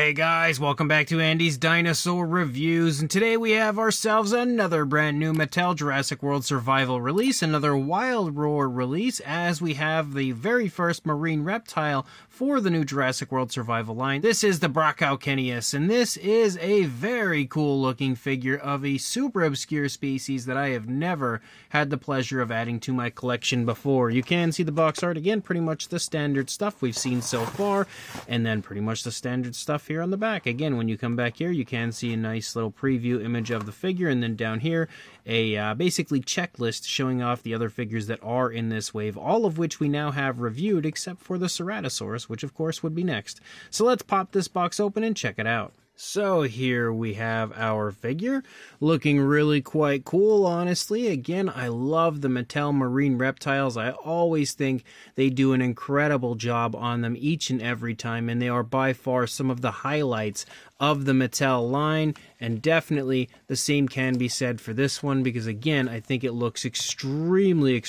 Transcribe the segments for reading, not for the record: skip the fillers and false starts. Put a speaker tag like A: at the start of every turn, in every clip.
A: Hey guys, welcome back to Andy's Dinosaur Reviews, and today we have ourselves another brand new Mattel Jurassic World Survival release, another Wild Roar release, as we have the very first marine reptile for the new Jurassic World Survival line. This is the Brachauchenius, and this is a very cool looking figure of a super obscure species that I have never had the pleasure of adding to my collection before. You can see the box art again, pretty much the standard stuff we've seen so far, and then pretty much the standard stuff here on the back. Again, when you come back here, you can see a nice little preview image of the figure, and then down here, a basically checklist showing off the other figures that are in this wave, all of which we now have reviewed except for the Ceratosaurus, which of course would be next. So let's pop this box open and check it out. So here we have our figure, looking really quite cool, honestly. Again, I love the Mattel marine reptiles. I always think they do an incredible job on them each and every time, and they are by far some of the highlights of the Mattel line, and definitely the same can be said for this one, because again, I think it looks extremely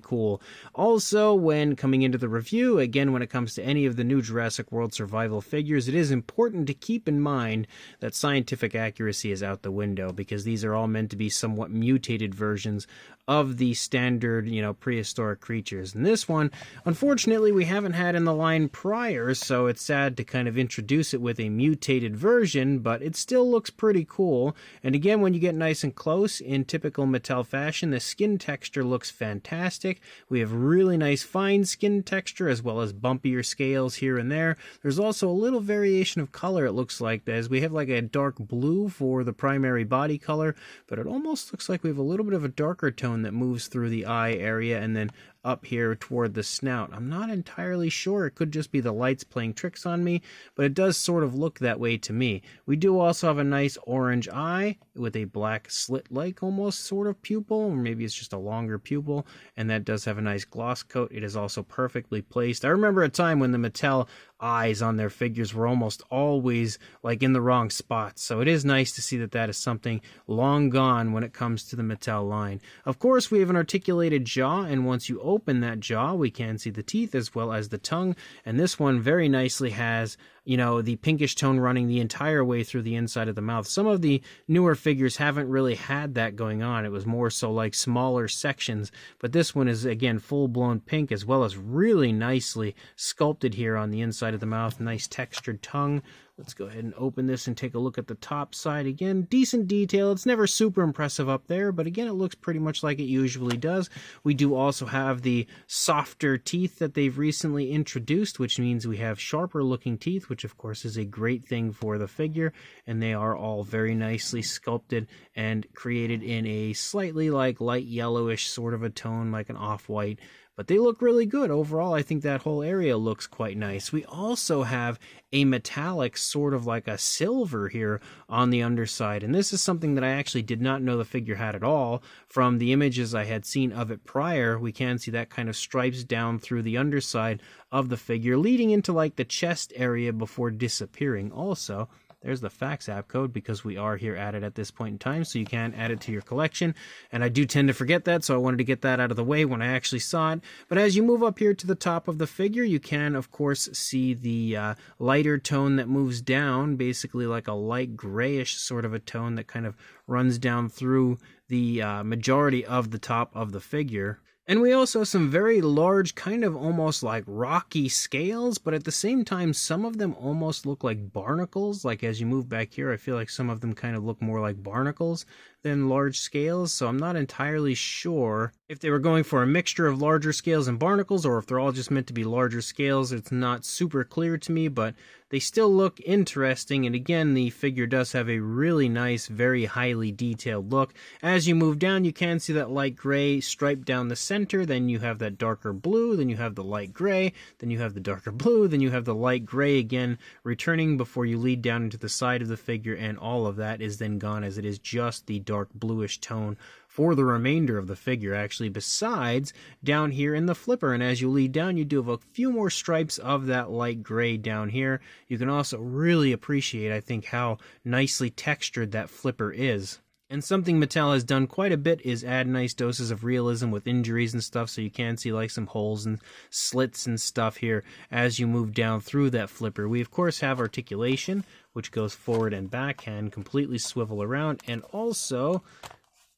A: cool. Also, when coming into the review, again, when it comes to any of the new Jurassic World Survival figures, it is important to keep in mind that scientific accuracy is out the window, because these are all meant to be somewhat mutated versions of the standard, prehistoric creatures. And this one, unfortunately, we haven't had in the line prior, so it's sad to kind of introduce it with a mutated version, but it still looks pretty cool. And again, when you get nice and close, in typical Mattel fashion, the skin texture looks fantastic. We have really nice fine skin texture, as well as bumpier scales here and there. There's also a little variation of color, it looks like, as we have like a dark blue for the primary body color, but it almost looks like we have a little bit of a darker tone that moves through the eye area and then up here toward the snout. I'm not entirely sure. It could just be the lights playing tricks on me, but it does sort of look that way to me. We do also have a nice orange eye with a black slit-like almost sort of pupil, or maybe it's just a longer pupil, and that does have a nice gloss coat. It is also perfectly placed. I remember a time when the Mattel eyes on their figures were almost always like in the wrong spots, so it is nice to see that that is something long gone when it comes to the Mattel line. Of course, we have an articulated jaw, and once you open that jaw, we can see the teeth as well as the tongue, and this one very nicely has the pinkish tone running the entire way through the inside of the mouth. Some of the newer figures haven't really had that going on. It was more so like smaller sections, but this one is, again, full-blown pink, as well as really nicely sculpted here on the inside of the mouth. Nice textured tongue. Let's go ahead and open this and take a look at the top side. Again, decent detail. It's never super impressive up there, but again, it looks pretty much like it usually does. We do also have the softer teeth that they've recently introduced, which means we have sharper looking teeth, which of course is a great thing for the figure, and they are all very nicely sculpted and created in a slightly like light yellowish sort of a tone, like an off-white. But they look really good. Overall, I think that whole area looks quite nice. We also have a metallic, sort of like a silver here on the underside. And this is something that I actually did not know the figure had at all. From the images I had seen of it prior, we can see that kind of stripes down through the underside of the figure, leading into like the chest area before disappearing also. There's the fax app code, because we are here at it at this point in time, so you can add it to your collection. And I do tend to forget that, so I wanted to get that out of the way when I actually saw it. But as you move up here to the top of the figure, you can, of course, see the lighter tone that moves down, basically like a light grayish sort of a tone that kind of runs down through the majority of the top of the figure. And we also have some very large, kind of almost like rocky scales, but at the same time, some of them almost look like barnacles. Like as you move back here, I feel like some of them kind of look more like barnacles than large scales, so I'm not entirely sure if they were going for a mixture of larger scales and barnacles, or if they're all just meant to be larger scales. It's not super clear to me, but they still look interesting, and again, the figure does have a really nice, very highly detailed look. As you move down, you can see that light gray stripe down the center, then you have that darker blue, then you have the light gray, then you have the darker blue, then you have the light gray again returning before you lead down into the side of the figure, and all of that is then gone, as it is just the dark bluish tone for the remainder of the figure, actually, besides down here in the flipper. And as you lead down, you do have a few more stripes of that light gray down here. You can also really appreciate, I think, how nicely textured that flipper is. And something Mattel has done quite a bit is add nice doses of realism with injuries and stuff, so you can see like some holes and slits and stuff here as you move down through that flipper. We of course have articulation, which goes forward and back, can completely swivel around, and also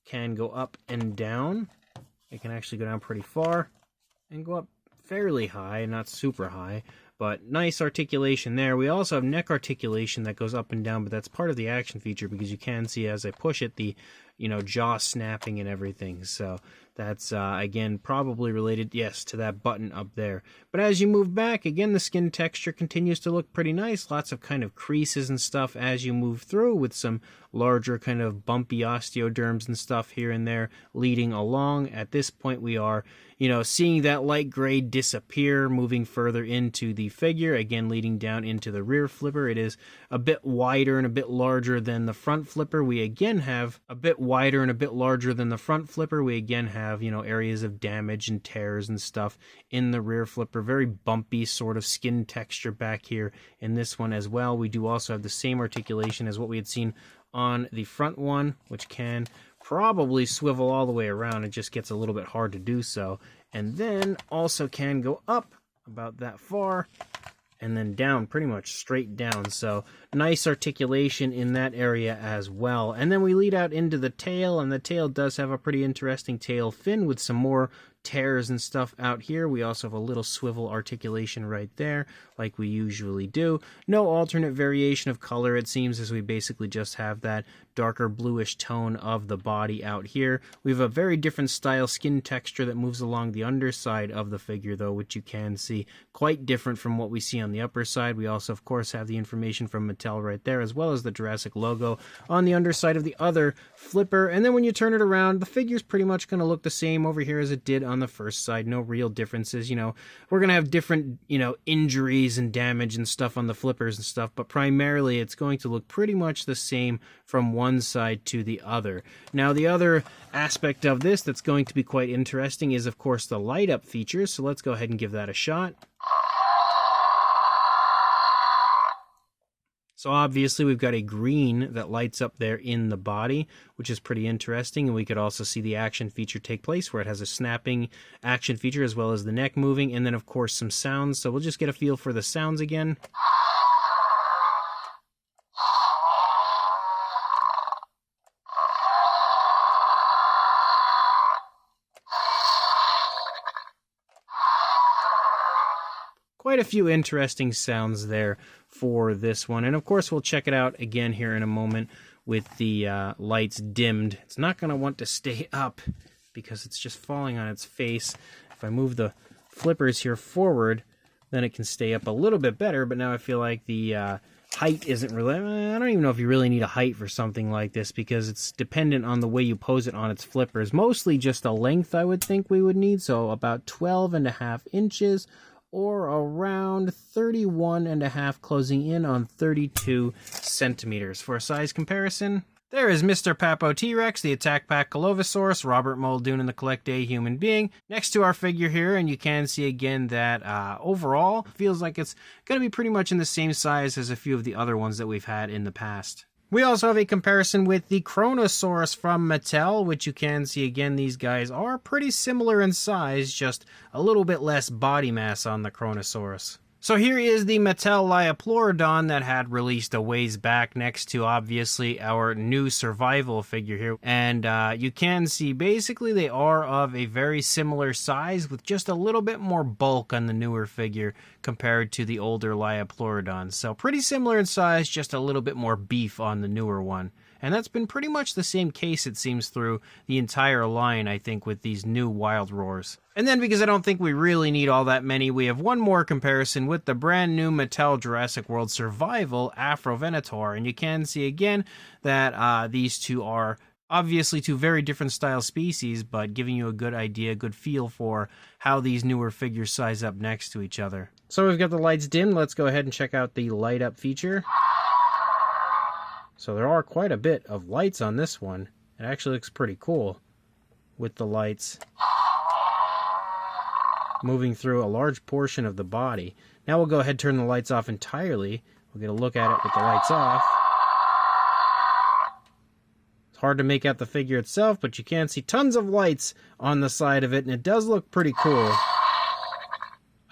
A: can go up and down. It can actually go down pretty far and go up fairly high, not super high, but nice articulation there. We also have neck articulation that goes up and down, but that's part of the action feature because you can see as I push it, the jaw snapping and everything. So that's, again, probably related, yes, to that button up there. But as you move back, again, the skin texture continues to look pretty nice. Lots of kind of creases and stuff as you move through with some larger kind of bumpy osteoderms and stuff here and there leading along. At this point, we are, seeing that light gray disappear, moving further into the figure, again, leading down into the rear flipper. It is a bit wider and a bit larger than the front flipper. We again have a bit wider and a bit larger than the front flipper. We again have, areas of damage and tears and stuff in the rear flipper. Very bumpy sort of skin texture back here in this one as well. We do also have the same articulation as what we had seen on the front one, which can probably swivel all the way around. It just gets a little bit hard to do so. And then also can go up about that far and then down, pretty much straight down. So nice articulation in that area as well. And then we lead out into the tail, and the tail does have a pretty interesting tail fin with some more tears and stuff out here. We also have a little swivel articulation right there, like we usually do. No alternate variation of color, it seems, as we basically just have that darker bluish tone of the body out here. We have a very different style skin texture that moves along the underside of the figure, though, which you can see quite different from what we see on the upper side. We also, of course, have the information from Mattel right there, as well as the Jurassic logo on the underside of the other flipper. And then when you turn it around, the figure's pretty much going to look the same over here as it did on the first side. No real differences. We're going to have different, injuries and damage and stuff on the flippers and stuff, but primarily it's going to look pretty much the same from one side to the other. Now, the other aspect of this that's going to be quite interesting is, of course, the light up feature. So let's go ahead and give that a shot. So obviously we've got a green that lights up there in the body, which is pretty interesting. And we could also see the action feature take place where it has a snapping action feature as well as the neck moving. And then, of course, some sounds. So we'll just get a feel for the sounds again. Quite a few interesting sounds there for this one. And of course, we'll check it out again here in a moment with the lights dimmed. It's not going to want to stay up because it's just falling on its face. If I move the flippers here forward, then it can stay up a little bit better. But now I feel like the height isn't really... I don't even know if you really need a height for something like this because it's dependent on the way you pose it on its flippers. Mostly just a length, I would think we would need. So about 12.5 inches. Or around 31.5, closing in on 32 centimeters. For a size comparison, there is Mr. Papo T-Rex, the Attack Pack Colovosaurus, Robert Muldoon, and the Collect Day Human Being next to our figure here, and you can see again that overall feels like it's going to be pretty much in the same size as a few of the other ones that we've had in the past. We also have a comparison with the Kronosaurus from Mattel, which you can see again, these guys are pretty similar in size, just a little bit less body mass on the Kronosaurus. So here is the Mattel Lioplorodon that had released a ways back next to, obviously, our new survival figure here. And you can see basically they are of a very similar size with just a little bit more bulk on the newer figure compared to the older Lioplorodon. So pretty similar in size, just a little bit more beef on the newer one. And that's been pretty much the same case, it seems, through the entire line, I think, with these new Wild Roars. And then, because I don't think we really need all that many, we have one more comparison with the brand new Mattel Jurassic World Survival Afrovenator. And you can see again that these two are obviously two very different style species, but giving you a good idea, good feel for how these newer figures size up next to each other. So we've got the lights dimmed. Let's go ahead and check out the light up feature. So there are quite a bit of lights on this one. It actually looks pretty cool with the lights moving through a large portion of the body. Now we'll go ahead and turn the lights off entirely. We'll get a look at it with the lights off. hard to make out the figure itself, but you can see tons of lights on the side of it, and it does look pretty cool.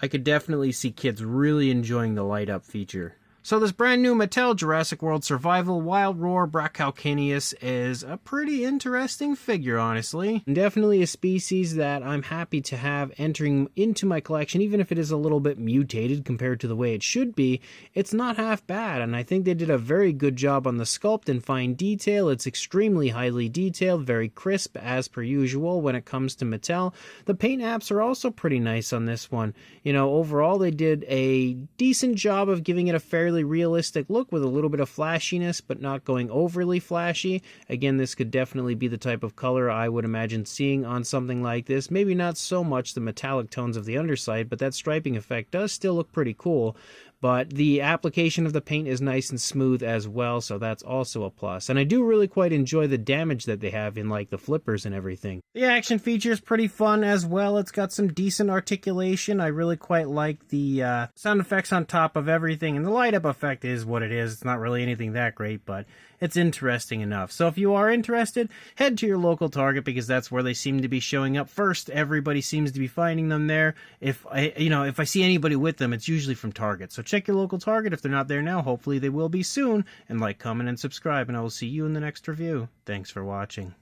A: I could definitely see kids really enjoying the light up feature. So this brand new Mattel Jurassic World Survival Wild Roar Brachauchenius is a pretty interesting figure, honestly. And definitely a species that I'm happy to have entering into my collection, even if it is a little bit mutated compared to the way it should be. It's not half bad, and I think they did a very good job on the sculpt and fine detail. It's extremely highly detailed, very crisp as per usual when it comes to Mattel. The paint apps are also pretty nice on this one. You know, overall they did a decent job of giving it a fairly realistic look with a little bit of flashiness, but not going overly flashy. Again, this could definitely be the type of color I would imagine seeing on something like this. Maybe not so much the metallic tones of the underside, but that striping effect does still look pretty cool. But the application of the paint is nice and smooth as well, so that's also a plus. And I do really quite enjoy the damage that they have in, like, the flippers and everything. The action feature is pretty fun as well. It's got some decent articulation. I really quite like the sound effects on top of everything. And the light-up effect is what it is. It's not really anything that great, but it's interesting enough. So if you are interested, head to your local Target, because that's where they seem to be showing up first. Everybody seems to be finding them there. If I see anybody with them, it's usually from Target. So check your local Target. If they're not there now, hopefully they will be soon. And like, comment, and subscribe, and I will see you in the next review. Thanks for watching.